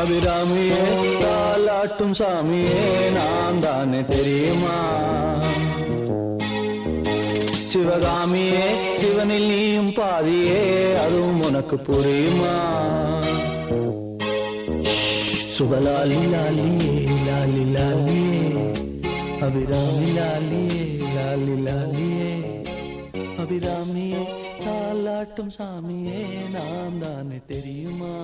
அபிராமியே தாலாட்டும் சாமியே நான் தானே தெரியுமா? சிவகாமியே சிவனில் நீயும் பாதியே அதுவும் உனக்கு புரியுமா? சுபலாலி லாலியே லாலி லாலியே அபிராமி லாலியே லாலி லாலியே அபிராமியே தாலாட்டும் சாமியே நான் தானே தெரியுமா?